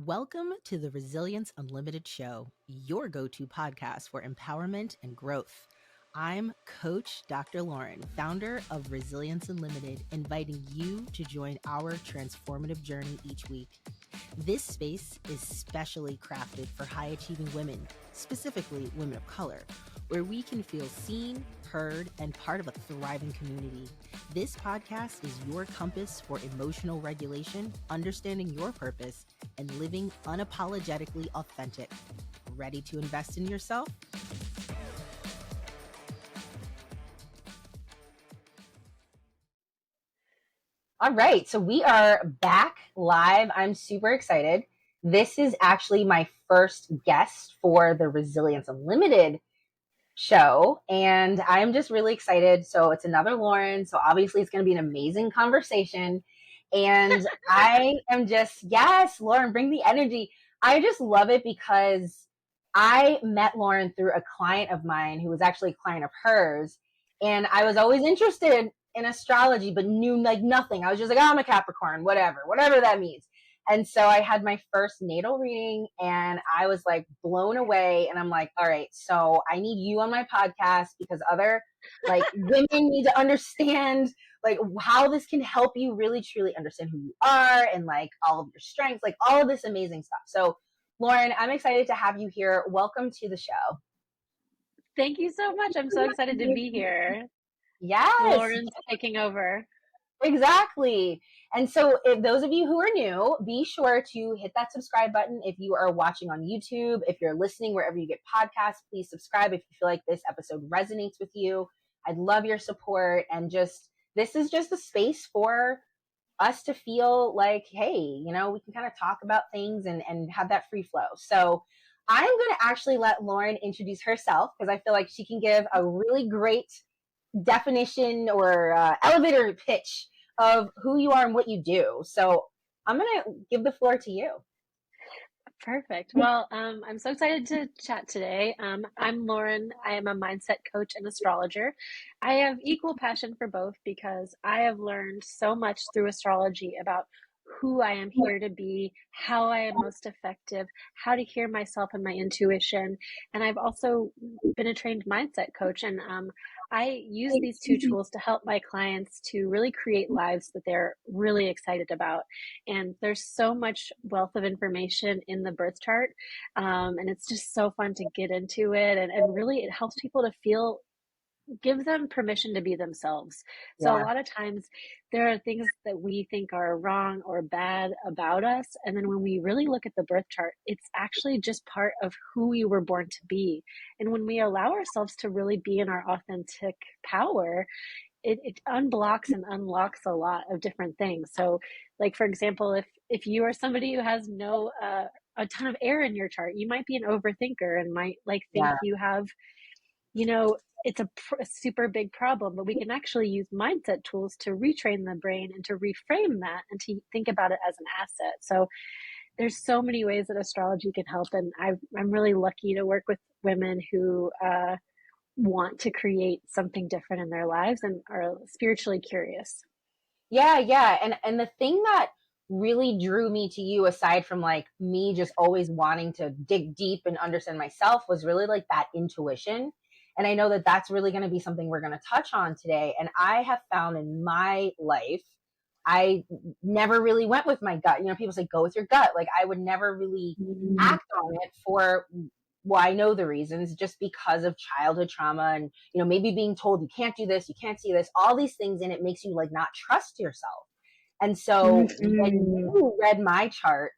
Welcome to the Resilience Unlimited Show, your go-to podcast for empowerment and growth. I'm Coach Dr. Lauren, founder of Resilience Unlimited, inviting you to join our transformative journey each week. This space is specially crafted for high-achieving women, specifically women of color, where we can feel seen, heard, and part of a thriving community. This podcast is your compass for emotional regulation, understanding your purpose, and living unapologetically authentic. Ready to invest in yourself? All right, so we are back live. I'm super excited. This is actually my first guest for the Resilience Unlimited show, and I'm just really excited. So it's another Lauren, so obviously it's going to be an amazing conversation. And I am just, yes, Lauren, bring the energy. I just love it because I met Lauren through a client of mine who was actually a client of hers. And I was always interested in astrology, but knew like nothing. I was just like, oh, I'm a Capricorn, whatever that means. And so I had my first natal reading and I was like blown away. And I'm like, all right, so I need you on my podcast because other like women need to understand like how this can help you really truly understand who you are and like all of your strengths, like all of this amazing stuff. So Lauren, I'm excited to have you here. Welcome to the show. Thank you so much. I'm so excited to be here. Yes, Lauren's taking over. exactly. And so if those of you who are new, be sure to hit that subscribe button. If you are watching on YouTube, if you're listening wherever you get podcasts, please subscribe if you feel like this episode resonates with you. I'd love your support. And just, this is just a space for us to feel like, hey, you know, we can kind of talk about things and have that free flow. So I'm going to actually let Lauren introduce herself because I feel like she can give a really great definition or elevator pitch of who you are and what you do. So I'm going to give the floor to you. Perfect. Well, I'm so excited to chat today. I'm Lauren. I am a mindset coach and astrologer. I have equal passion for both because I have learned so much through astrology about who I am here to be, how I am most effective, how to hear myself and my intuition. And I've also been a trained mindset coach, and I use these two tools to help my clients to really create lives that they're really excited about. And there's so much wealth of information in the birth chart. And it's just so fun to get into it. And really, it helps people to feel, give them permission to be themselves. So a Yeah. lot of times there are things that we think are wrong or bad about us. And then when we really look at the birth chart, it's actually just part of who we were born to be. And when we allow ourselves to really be in our authentic power, it unblocks and unlocks a lot of different things. So like, for example, if you are somebody who has no a ton of air in your chart, you might be an overthinker and might like think Yeah. you have, you know, it's a super big problem, but we can actually use mindset tools to retrain the brain and to reframe that and to think about it as an asset. So there's so many ways that astrology can help, and I'm really lucky to work with women who want to create something different in their lives and are spiritually curious. Yeah. And the thing that really drew me to you, aside from like me just always wanting to dig deep and understand myself, was really like that intuition. And I know that that's really going to be something we're going to touch on today. And I have found in my life, I never really went with my gut. You know, people say go with your gut. Like I would never really act on it for, well, I know the reasons, just because of childhood trauma and, you know, maybe being told you can't do this, you can't see this, all these things, and it makes you like not trust yourself. And so when you read my chart,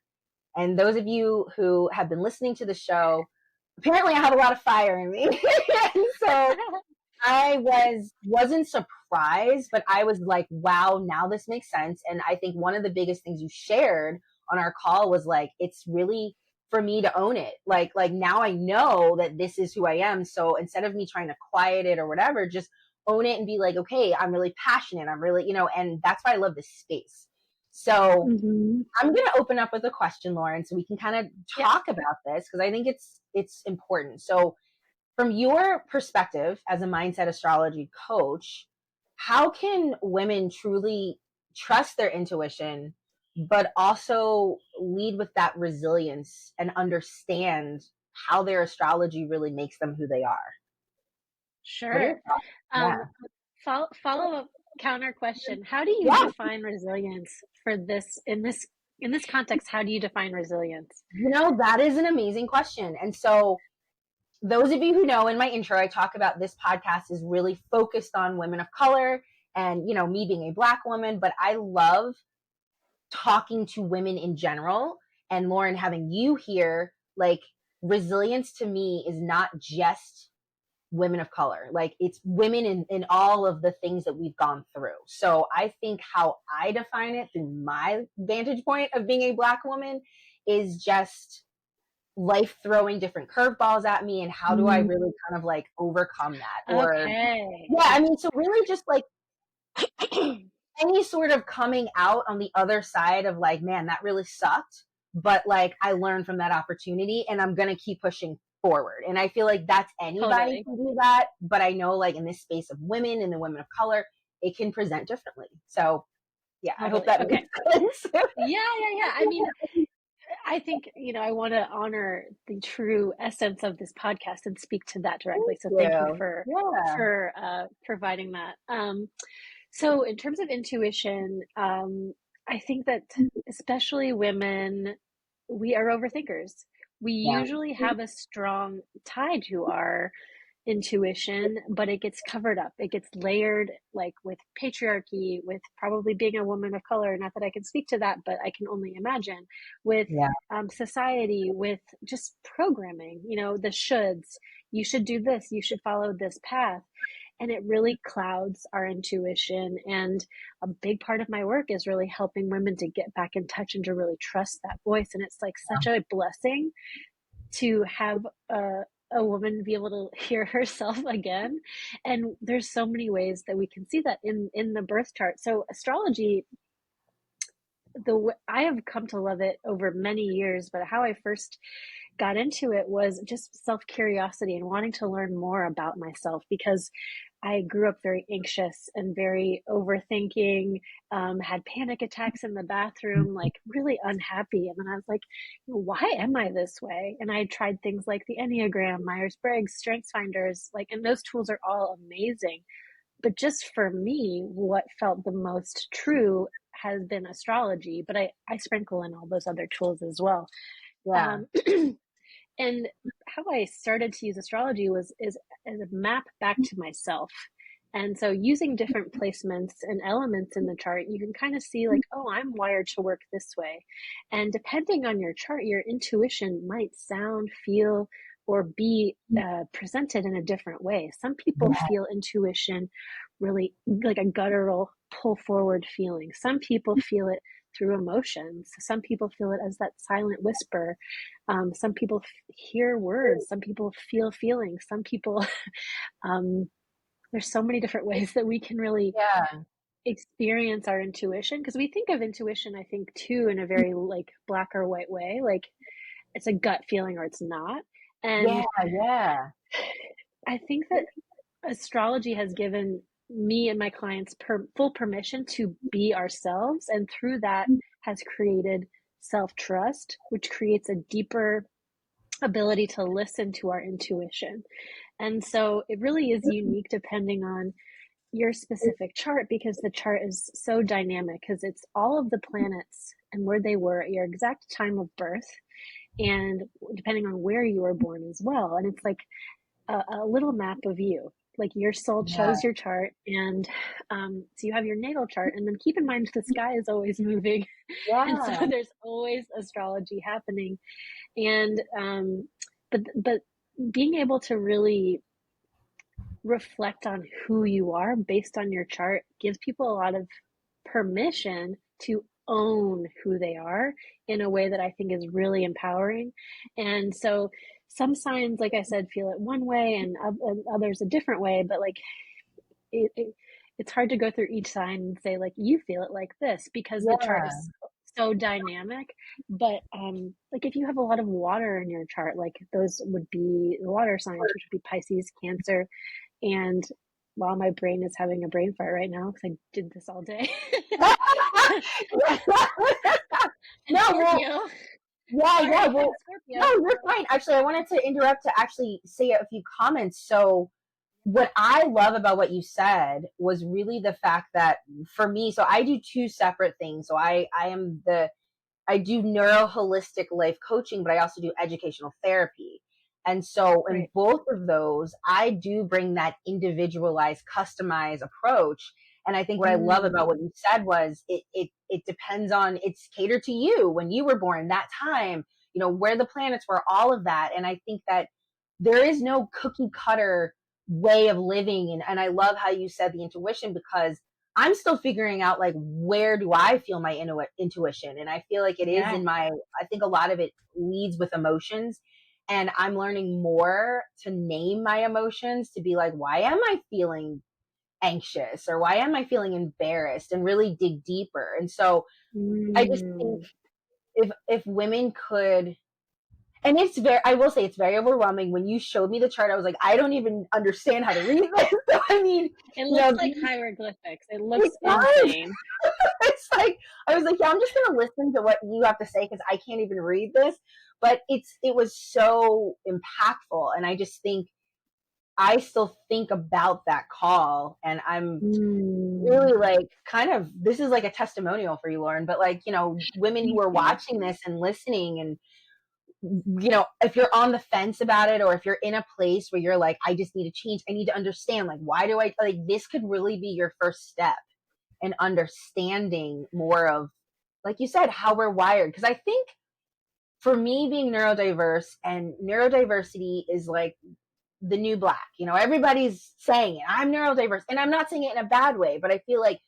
and those of you who have been listening to the show, apparently I have a lot of fire in me. And so I wasn't surprised, but I was like, wow, now this makes sense. And I think one of the biggest things you shared on our call was like, it's really for me to own it. Like now I know that this is who I am. So instead of me trying to quiet it or whatever, just own it and be like, okay, I'm really passionate. I'm really, you know, and that's why I love this space. So Mm-hmm. I'm going to open up with a question, Lauren, so we can kind of Yeah. talk about this because I think it's important. So from your perspective as a mindset astrology coach, how can women truly trust their intuition but also lead with that resilience and understand how their astrology really makes them who they are. What are your Sure. thoughts? Um, Yeah. follow-up counter question. How do you Yeah. define resilience for this in this context? How do you define resilience? That is an amazing question. And so those of you who know, in my intro, I talk about this podcast is really focused on women of color and, me being a Black woman, but I love talking to women in general. And Lauren, having you here, like, resilience to me is not just women of color. Like, it's women in all of the things that we've gone through. So I think how I define it through my vantage point of being a Black woman is just life throwing different curveballs at me, and how do I really kind of like overcome that? Or Okay. yeah, I mean, so really just like any sort of coming out on the other side of like, man, that really sucked, but like I learned from that opportunity and I'm gonna keep pushing forward. And I feel like that's anybody Totally. can do that, but I know like in this space of women and the women of color, it can present differently. So yeah, I hope Totally. that Okay. makes sense. Yeah. I mean, I think, I want to honor the true essence of this podcast and speak to that directly. So thank you Thank you. Yeah. for providing that. So in terms of intuition, I think that especially women, we are overthinkers. We Yeah. usually have a strong tie to our intuition, but it gets covered up. It gets layered, like with patriarchy, with probably being a woman of color. Not that I can speak to that, but I can only imagine with Yeah. society, with just programming, the shoulds. You should do this, you should follow this path. And it really clouds our intuition. And a big part of my work is really helping women to get back in touch and to really trust that voice. And it's like such a blessing to have a woman be able to hear herself again. And there's so many ways that we can see that in the birth chart. So astrology, I have come to love it over many years, but how I first got into it was just self curiosity and wanting to learn more about myself, because I grew up very anxious and very overthinking, had panic attacks in the bathroom, like really unhappy. And then I was like, why am I this way? And I tried things like the Enneagram, Myers Briggs, Strengths Finders, like, and those tools are all amazing. But just for me, what felt the most true has been astrology, but I sprinkle in all those other tools as well. Yeah. Um, and how I started to use astrology was is as a map back to myself. And so using different placements and elements in the chart, you can kind of see like, oh, I'm wired to work this way. And depending on your chart, your intuition might sound, feel, or be presented in a different way. Some people Yeah. feel intuition really like a guttural pull forward feeling. Some people feel it through emotions. Some people feel it as that silent whisper. Some people hear words. Some people feel feelings. Some people, there's so many different ways that we can really Yeah. experience our intuition, because we think of intuition, I think, too, in a very like black or white way. Like it's a gut feeling or it's not. Yeah. And Yeah. I think that astrology has given me and my clients full permission to be ourselves. And through that has created self trust, which creates a deeper ability to listen to our intuition. And so it really is unique depending on your specific chart, because the chart is so dynamic, because it's all of the planets and where they were at your exact time of birth, and depending on where you were born as well. And it's like a little map of you. Like your soul Yeah. chose your chart, and so you have your natal chart. And then keep in mind the sky is always moving, and so Yeah. there's always astrology happening. And but being able to really reflect on who you are based on your chart gives people a lot of permission to own who they are in a way that I think is really empowering. And so some signs, like I said, feel it one way and others a different way, but like it, it it's hard to go through each sign and say like you feel it like this, because the chart Yeah. is so dynamic. But like if you have a lot of water in your chart, like those would be the water signs, which would be Pisces, Cancer, and Wow, my brain is having a brain fart right now because I did this all day. And No, well, Scorpio. yeah. Sorry, Well, no, Scorpio. you're fine. Actually, I wanted to interrupt to actually say a few comments. So, what I love about what you said was really the fact that for me, so I do two separate things. So I do neuro holistic life coaching, but I also do educational therapy. And so in Right. both of those, I do bring that individualized, customized approach. And I think what I love about what Mm, you said was it depends on, it's catered to you when you were born, that time, where the planets were, all of that. And I think that there is no cookie cutter way of living. And I love how you said the intuition, because I'm still figuring out like where do I feel my intuition, and I feel like it is yeah. in my. I think a lot of it leads with emotions, and I'm learning more to name my emotions, to be like, why am I feeling anxious, or why am I feeling embarrassed, and really dig deeper. And so I just think Mm. if women could, and I will say it's very overwhelming. When you showed me the chart, I was like, I don't even understand how to read this. So, I mean, It you looks know, like hieroglyphics. It it looks does. insane. It's like, I was like, yeah, I'm just gonna listen to what you have to say because I can't even read this. But it was so impactful, and I just think I still think about that call, and I'm Mm. really like, kind of, this is like a testimonial for you, Lauren. But like, women who Thank are you. watching this and listening, and if you're on the fence about it, or if you're in a place where you're like, I just need to change, I need to understand, like, why do I, like, this could really be your first step in understanding more of, like you said, how we're wired. Because I think for me, being neurodiverse, and neurodiversity is like the new black, everybody's saying it. I'm neurodiverse. And I'm not saying it in a bad way, but I feel like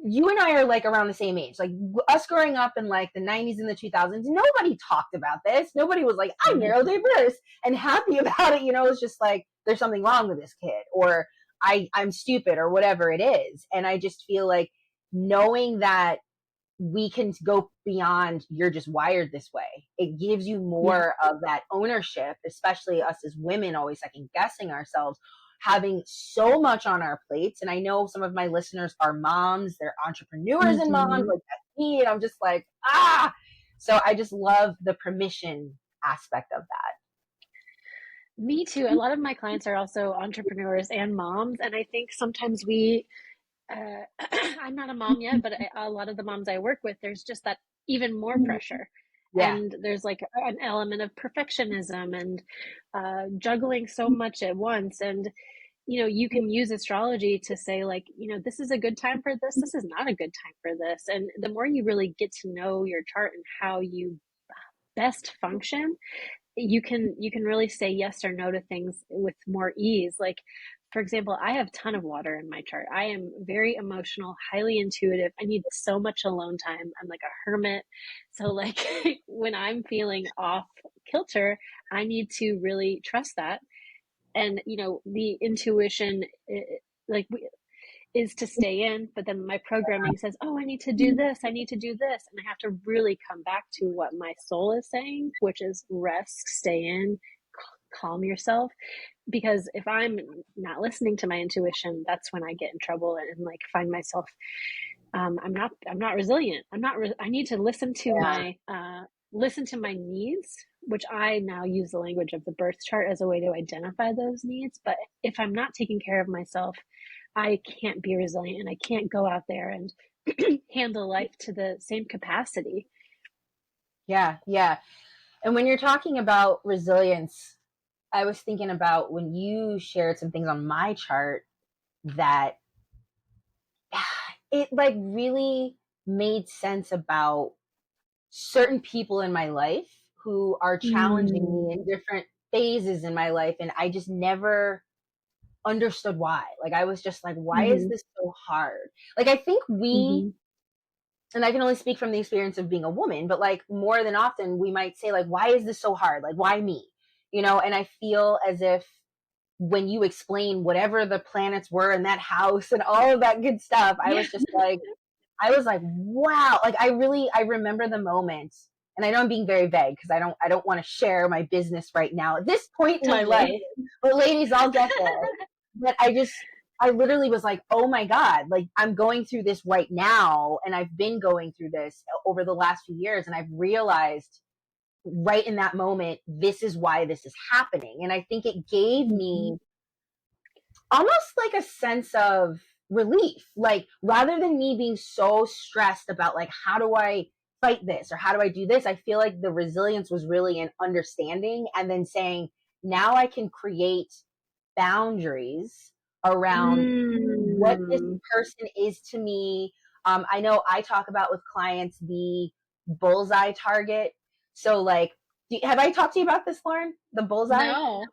you and I are like around the same age. Like us growing up in like the 90s and the 2000s, nobody talked about this. Nobody was like, I'm neurodiverse and happy about it. It's just like, there's something wrong with this kid, or I'm stupid, or whatever it is. And I just feel like knowing that we can go beyond, you're just wired this way. It gives you Yeah. more of that ownership, especially us as women, always second guessing ourselves, having so much on our plates. And I know some of my listeners are moms, they're entrepreneurs and moms, Hmm. like that's me. And I'm just like, ah. So I just love the permission aspect of that. Me too. A lot of my clients are also entrepreneurs and moms, and I think sometimes we I'm not a mom yet, but a lot of the moms I work with, there's just that even more pressure. Yeah. And there's like an element of perfectionism and juggling so much at once. And, you can use astrology to say, like, this is a good time for this. This is not a good time for this. And the more you really get to know your chart and how you best function, you can really say yes or no to things with more ease. Like, for example, I have a ton of water in my chart. I am very emotional, highly intuitive. I need so much alone time. I'm like a hermit. So like when I'm feeling off kilter, I need to really trust that. And the intuition, like is to stay in, but then my programming says, oh, I need to do this, I need to do this. And I have to really come back to what my soul is saying, which is rest, stay in, calm yourself. Because if I'm not listening to my intuition, that's when I get in trouble and like find myself, I'm not resilient. I need to Yeah. listen to my needs, which I now use the language of the birth chart as a way to identify those needs. But if I'm not taking care of myself, I can't be resilient and I can't go out there and handle life to the same capacity. Yeah. Yeah. And when you're talking about resilience, I was thinking about when you shared some things on my chart that it like really made sense about certain people in my life who are challenging me Mm, in different phases in my life. And I just never understood why. Like, I was just like, why is mm-hmm, this so hard? Like, I think mm-hmm, and I can only speak from the experience of being a woman, but like more than often we might say, like, why is this so hard? Like, why me? And I feel as if when you explain whatever the planets were in that house and all of that good stuff, yeah. I was like, wow. Like, I remember the moment, and I know I'm being very vague because I don't want to share my business right now at this point in my life. Totally. But ladies, I'll get there. But I literally was like, oh my God, like I'm going through this right now. And I've been going through this over the last few years. And I've realized right in that moment, this is why this is happening. And I think it gave me almost like a sense of relief. Like rather than me being so stressed about like, how do I fight this or how do I do this? I feel like the resilience was really an understanding and then saying, now I can create boundaries around what this Mm. person is to me. I know I talk about with clients the bullseye target. So like, have I talked to you about this, Lauren? The bullseye? No.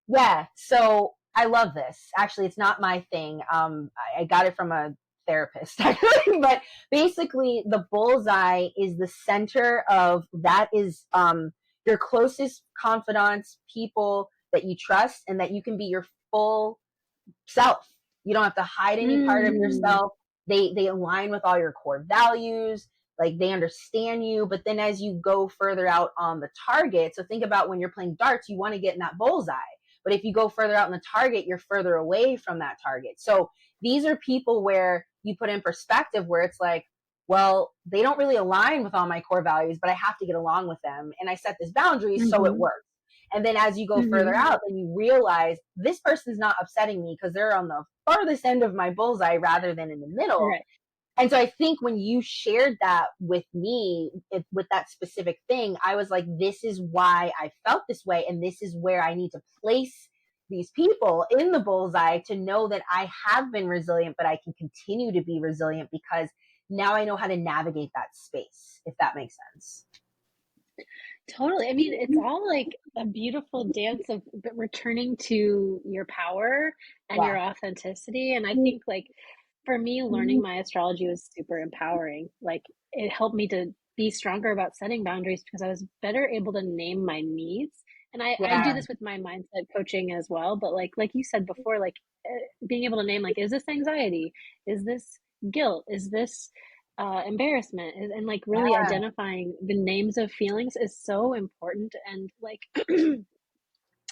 Yeah. So I love this. Actually, it's not my thing. I got it from a therapist, actually. But basically, the bullseye is the center of that is your closest confidants, people that you trust, and that you can be your full self. You don't have to hide any part of Mm. yourself. They align with all your core values. Like they understand you. But then as you go further out on the target, so think about when you're playing darts, you want to get in that bullseye. But if you go further out in the target, you're further away from that target. So these are people where you put in perspective where it's like, well, they don't really align with all my core values, but I have to get along with them. And I set this boundary so it Mm-hmm. works. And then as you go further Mm-hmm. out, then you realize this person's not upsetting me because they're on the farthest end of my bullseye rather than in the middle. Right. And so I think when you shared that with me, with that specific thing, I was like, this is why I felt this way. And this is where I need to place these people in the bullseye to know that I have been resilient, but I can continue to be resilient because now I know how to navigate that space, if that makes sense. Totally. I mean, it's all like a beautiful dance of returning to your power and Yeah. your authenticity. And I think like for me, learning my astrology was super empowering. Like it helped me to be stronger about setting boundaries because I was better able to name my needs. And I do Yeah. this with my mindset coaching as well. But like you said before, like being able to name like, is this anxiety? Is this guilt? Is this embarrassment? And like really Yeah. identifying the names of feelings is so important. And like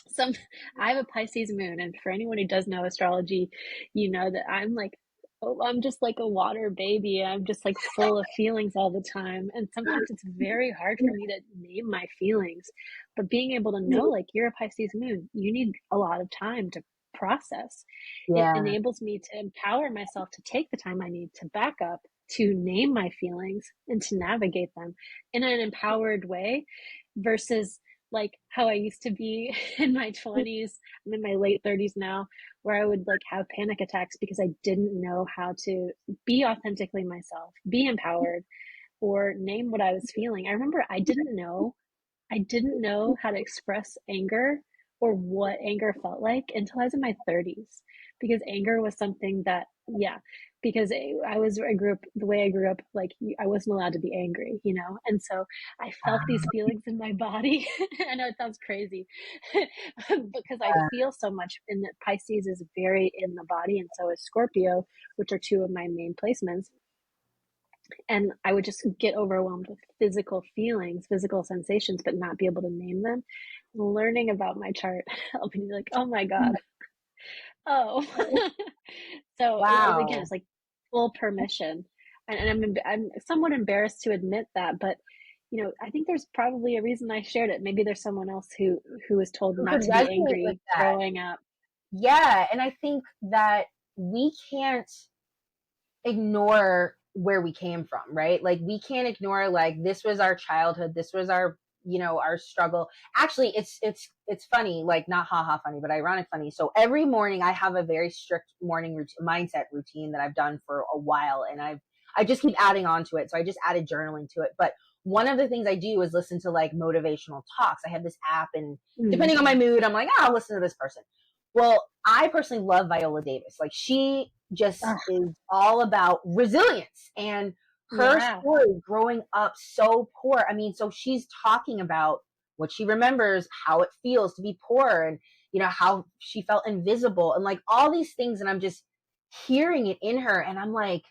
some I have a Pisces moon, and for anyone who does know astrology, you know that I'm like, oh, I'm just like a water baby. I'm just like full of feelings all the time, and sometimes it's very hard for me to name my feelings. But being able to know like you're a Pisces moon, you need a lot of time to process. It Yeah. enables me to empower myself to take the time I need to back up, to name my feelings and to navigate them in an empowered way versus like how I used to be in my 20s. I'm in my late 30s now, where I would like have panic attacks because I didn't know how to be authentically myself, be empowered, or name what I was feeling. I remember I didn't know how to express anger or what anger felt like until I was in my 30s because anger was something that, yeah, because I grew up the way I grew up, like I wasn't allowed to be angry, you know? And so I felt these feelings in my body. I know it sounds crazy because I feel so much, and that Pisces is very in the body, and so is Scorpio, which are two of my main placements. And I would just get overwhelmed with physical feelings, physical sensations, but not be able to name them. Learning about my chart helped me be like, oh my God, oh. So again, Wow. it's like full permission. And I'm somewhat embarrassed to admit that, but you know, I think there's probably a reason I shared it. Maybe there's someone else who was told Who not could to be resonate with angry that? growing up. Yeah. And I think that we can't ignore where we came from, right? Like we can't ignore like this was our childhood, this was our, our struggle. Actually, it's funny, like not haha funny, but ironic funny. So every morning I have a very strict morning routine, mindset routine that I've done for a while, and I just keep adding on to it. So I just added journaling to it. But one of the things I do is listen to like motivational talks. I have this app, and Mm. depending on my mood, I'm like, I'll listen to this person. Well, I personally love Viola Davis. Like she just Oh, is all about resilience and her yeah. story growing up so poor. I mean, so she's talking about what she remembers, how it feels to be poor, and how she felt invisible and like all these things. And I'm just hearing it in her, and I'm like,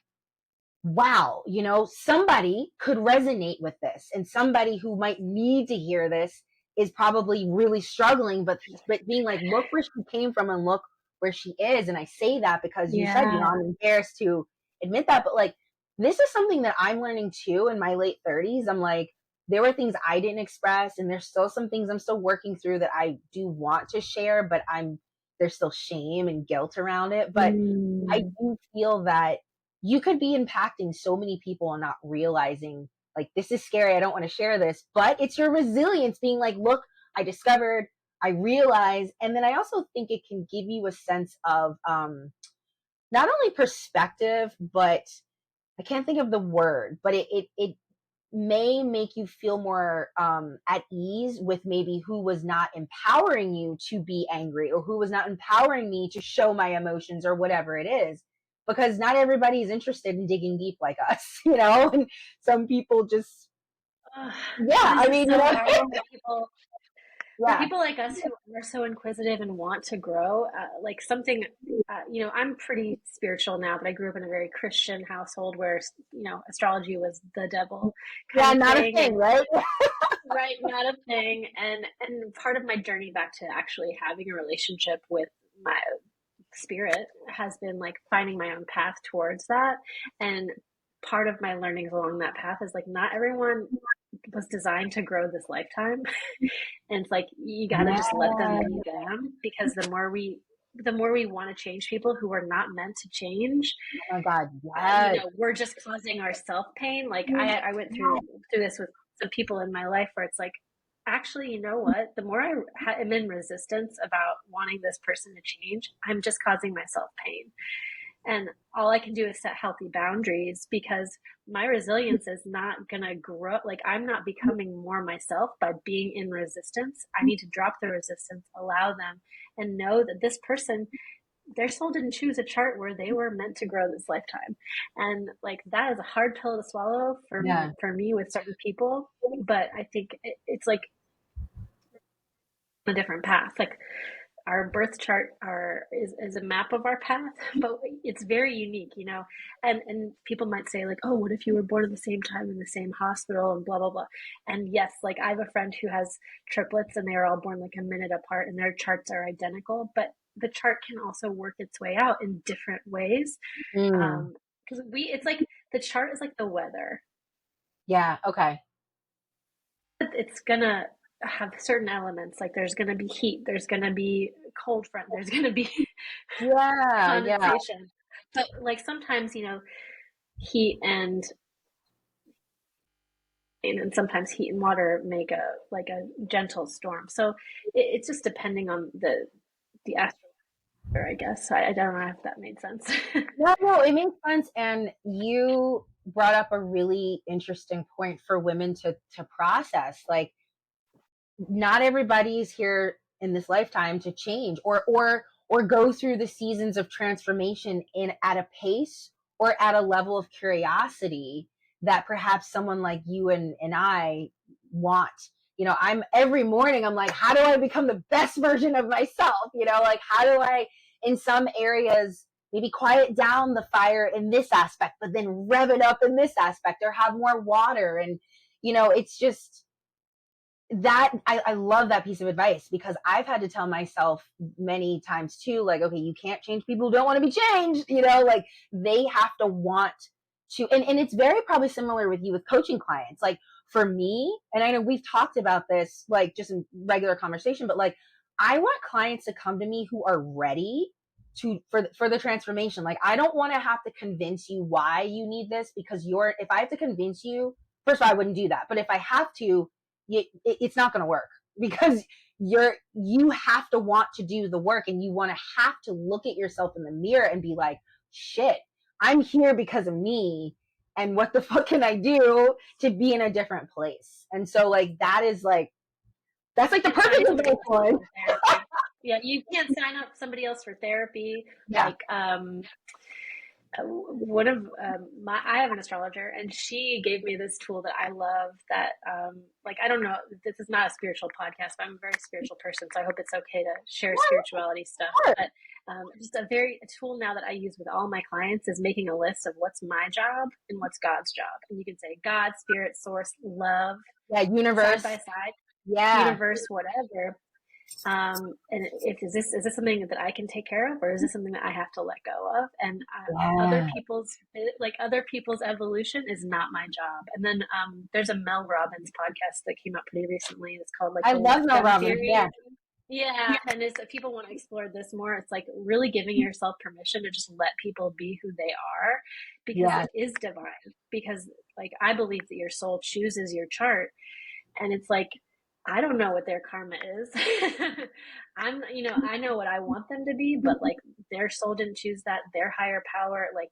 wow, somebody could resonate with this, and somebody who might need to hear this is probably really struggling, but being like, look where she came from and look where she is. And I say that because you said, Yeah. I'm embarrassed to admit that, but like, this is something that I'm learning too in my late 30s. I'm like, there were things I didn't express, and there's still some things I'm still working through that I do want to share, but there's still shame and guilt around it. But I Mm. do feel that you could be impacting so many people and not realizing, like, this is scary. I don't want to share this, but it's your resilience being like, look, I discovered, I realized. And then I also think it can give you a sense of not only perspective, but I can't think of the word, but it may make you feel more at ease with maybe who was not empowering you to be angry, or who was not empowering me to show my emotions, or whatever it is. Because not everybody is interested in digging deep like us, and some people just, Ugh, yeah, it is I just mean, so hard for yeah, people like us who are so inquisitive and want to grow. Like something, I'm pretty spiritual now, but I grew up in a very Christian household where, astrology was the devil kind yeah, of not a thing. thing, And right? right, not a thing. And part of my journey back to actually having a relationship with my spirit has been like finding my own path towards that. And part of my learnings along that path is like, not everyone was designed to grow this lifetime. And it's like, you got to just let them Yeah. be them, because the more we want to change people who are not meant to change, Oh my God, yes. we're just causing ourselves pain. Like I went through this with some people in my life where it's like, actually, you know what? The more I am in resistance about wanting this person to change, I'm just causing myself pain. And all I can do is set healthy boundaries, because my resilience is not going to grow. Like, I'm not becoming more myself by being in resistance. I need to drop the resistance, allow them, and know that this person, their soul didn't choose a chart where they were meant to grow this lifetime. And like, that is a hard pill to swallow Yeah. for me with certain people. But I think it's like a different path. Like, our birth chart is a map of our path, but it's very unique, and people might say like, oh, what if you were born at the same time in the same hospital and blah blah blah. And yes, like, I have a friend who has triplets, and they are all born like a minute apart, and their charts are identical, but the chart can also work its way out in different ways. Mm. Because it's like, the chart is like the weather. Yeah. Okay. It's gonna have certain elements, like there's gonna be heat, there's gonna be cold front, there's gonna be Yeah. Yeah. condensation. But like, sometimes, heat and sometimes heat and water make a gentle storm. So it's just depending on the astrologer, I guess. I don't know if that made sense. No, it makes sense. And you brought up a really interesting point for women to process. Like, not everybody's here in this lifetime to change, or go through the seasons of transformation in at a pace or at a level of curiosity that perhaps someone like you and I want. I'm every morning I'm like, how do I become the best version of myself? Like, how do I, in some areas, maybe quiet down the fire in this aspect, but then rev it up in this aspect, or have more water. And it's just that I love that piece of advice, because I've had to tell myself many times too, like, okay, you can't change people who don't want to be changed, like, they have to want to. And it's very probably similar with you with coaching clients. Like, for me, and I know we've talked about this, like, just in regular conversation, but like, I want clients to come to me who are ready for the transformation. Like, I don't want to have to convince you why you need this, because if I have to convince you, first of all, I wouldn't do that. But if I have to, it's not going to work, because you have to want to do the work, and you want to have to look at yourself in the mirror and be like, shit, I'm here because of me, and what the fuck can I do to be in a different place? And so, like, that's like the Can't sign perfect somebody else up one. for therapy. Yeah, you can't sign up somebody else for therapy. Yeah. Like, one of I have an astrologer, and she gave me this tool that I love, that like, I don't know, this is not a spiritual podcast, but I'm a very spiritual person, so I hope it's okay to share spirituality stuff. But just a tool now that I use with all my clients is making a list of what's my job and what's God's job. And you can say God, spirit, source, love, Yeah. side Universe. by side, Yeah. universe, whatever. And if is this something that I can take care of, or is this something that I have to let go of? And Yeah. other people's evolution is not my job. And then there's a Mel Robbins podcast that came out pretty recently. It's called like I the love Let Mel Them Robbins. Theory. Yeah. Yeah, and if people want to explore this more, it's like really giving yourself permission to just let people be who they are, because Yeah. it is divine. Because like I believe that your soul chooses your chart, and it's like I don't know what their karma is. I know what I want them to be, but like their soul didn't choose that. Their higher power, like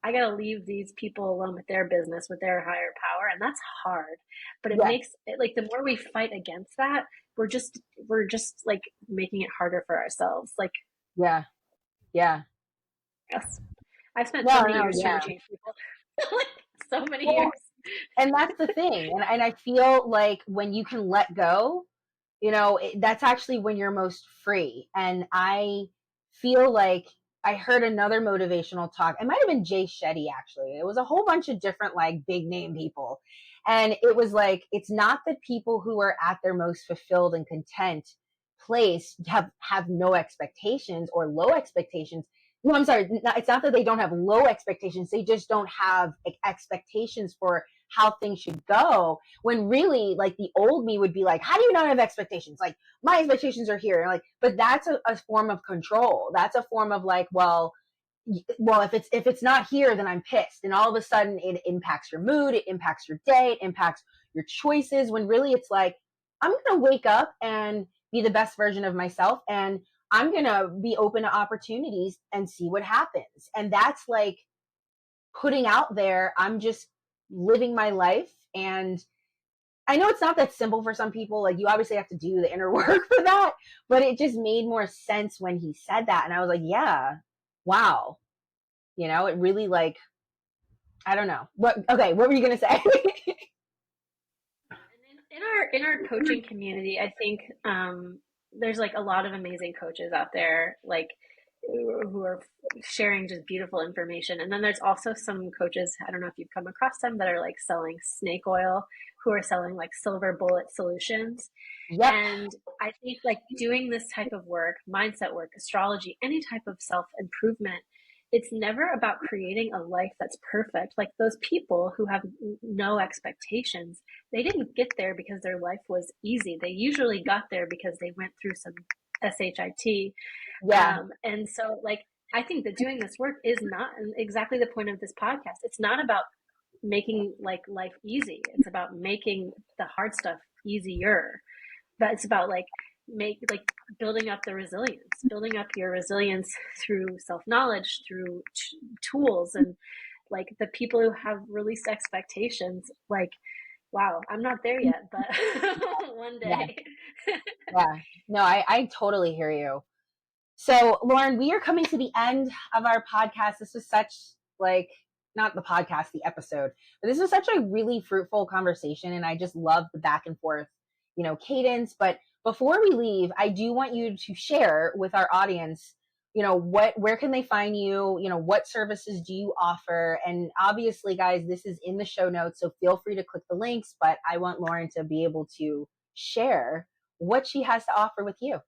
I gotta leave these people alone with their business, with their higher power, and that's hard. But it Yeah. makes it like the more we fight against that, we're just like making it harder for ourselves. Like, Yeah. Yeah. yes, I've spent so No, many no, years trying yeah. to change people, like so many Well, years. and that's the thing. And I feel like when you can let go, that's actually when you're most free. And I feel like I heard another motivational talk. It might have been Jay Shetty, actually. It was a whole bunch of different, like, big name people. And it was like, it's not that people who are at their most fulfilled and content place have no expectations or low expectations. No, I'm sorry. It's not that they don't have low expectations. They just don't have expectations for how things should go, when really, like, the old me would be like, how do you not have expectations? Like, my expectations are here. And like, but that's a form of control. That's a form of like, well, if it's not here, then I'm pissed. And all of a sudden it impacts your mood, it impacts your day, it impacts your choices, when really it's like, I'm going to wake up and be the best version of myself, and I'm going to be open to opportunities and see what happens. And that's like putting out there, I'm just living my life. And I know it's not that simple for some people. Like, you obviously have to do the inner work for that, but it just made more sense when he said that. And I was like, yeah, wow. It really, like, I don't know. Okay, what were you going to say? In our coaching community, I think there's like a lot of amazing coaches out there, like who are sharing just beautiful information. And then there's also some coaches, I don't know if you've come across them, that are like selling snake oil, who are selling like silver bullet solutions. Yep. And I think like doing this type of work, mindset work, astrology, any type of self improvement, it's never about creating a life that's perfect. Like those people who have no expectations, they didn't get there because their life was easy. They usually got there because they went through some SHIT. Yeah. And so, like, I think that doing this work is not exactly the point of this podcast. It's not about making like life easy. It's about making the hard stuff easier. But it's about like building up building up your resilience through self knowledge, through tools, and like the people who have released expectations. Like, wow, I'm not there yet, but one Yeah. day. Yeah. No, I totally hear you. So, Lauren, we are coming to the end of our podcast. This was such, like, not the podcast, the episode, but this was such a really fruitful conversation. And I just love the back and forth, cadence. But before we leave, I do want you to share with our audience, where can they find you? What services do you offer? And obviously, guys, this is in the show notes, so feel free to click the links. But I want Lauren to be able to share what she has to offer with you.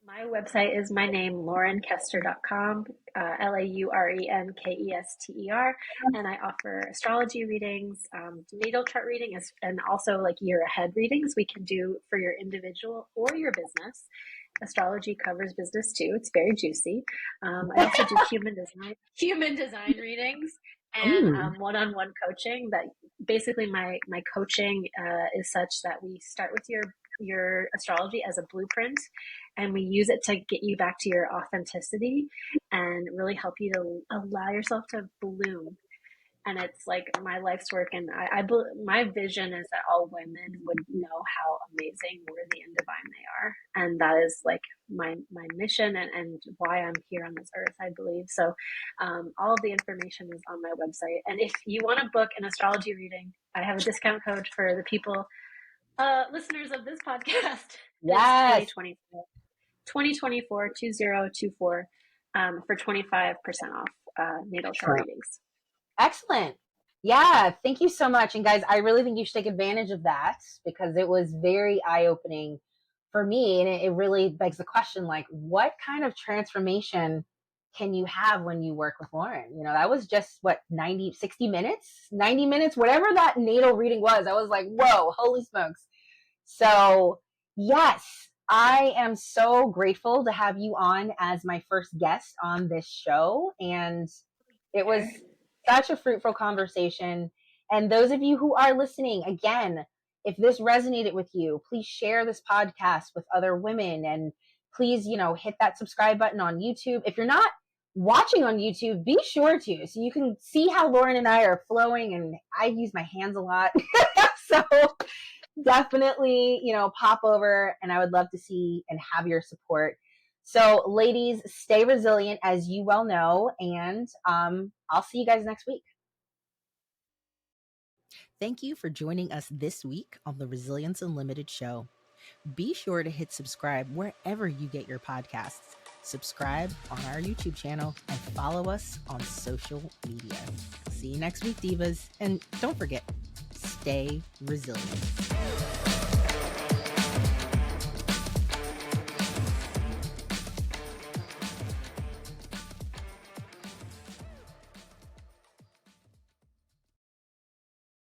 My website is my name, laurenkester.com, LaurenKester. And I offer astrology readings, natal chart readings, and also like year ahead readings we can do for your individual or your business. Astrology covers business too. It's very juicy. I also do human design readings, and one-on-one coaching. That basically my coaching is such that we start with your astrology as a blueprint, and we use it to get you back to your authenticity and really help you to allow yourself to bloom. And it's like my life's work, and my vision is that all women would know how amazing, worthy, and divine they are, and that is like my mission, and why I'm here on this earth, I believe. So all of the information is on my website, and if you want to book an astrology reading, I have a discount code for the people listeners of this podcast. Yes. It's 2024 2024 for 25% off natal chart readings. Excellent. Yeah, thank you so much. And guys, I really think you should take advantage of that because it was very eye opening for me. And it really begs the question like, what kind of transformation can you have when you work with Lauren? You know, that was just what, 90, 60 minutes, 90 minutes, whatever that natal reading was. I was like, whoa, holy smokes. So, yes, I am so grateful to have you on as my first guest on this show. And it was such a fruitful conversation. And those of you who are listening, again, if this resonated with you, please share this podcast with other women and please, you know, hit that subscribe button on YouTube. If you're not watching on YouTube, be sure to so you can see how Lauren and I are flowing. And I use my hands a lot. So definitely, you know, pop over and I would love to see and have your support. So ladies, stay resilient as you well know, and I'll see you guys next week. Thank you for joining us this week on the Resilience Unlimited show. Be sure to hit subscribe wherever you get your podcasts. Subscribe on our YouTube channel and follow us on social media. See you next week, divas. And don't forget, stay resilient.